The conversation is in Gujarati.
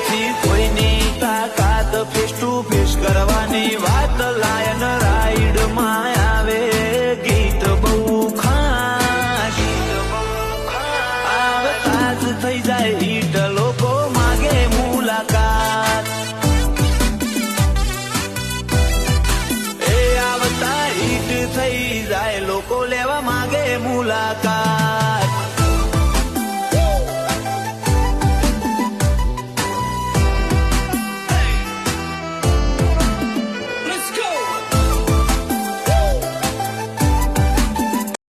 નથી કોઈની તાકાત ફેસ ટુ ફેસ કરવાની વાત લાયન રાઈડમાં આવે ગીત બહુ ખાસ આવતા જ થઈ જાય હિટ લોકો માગે મુલાકાત એ આવતા હિટ થઈ જાય લોકો લેવા માગે મુલાકાત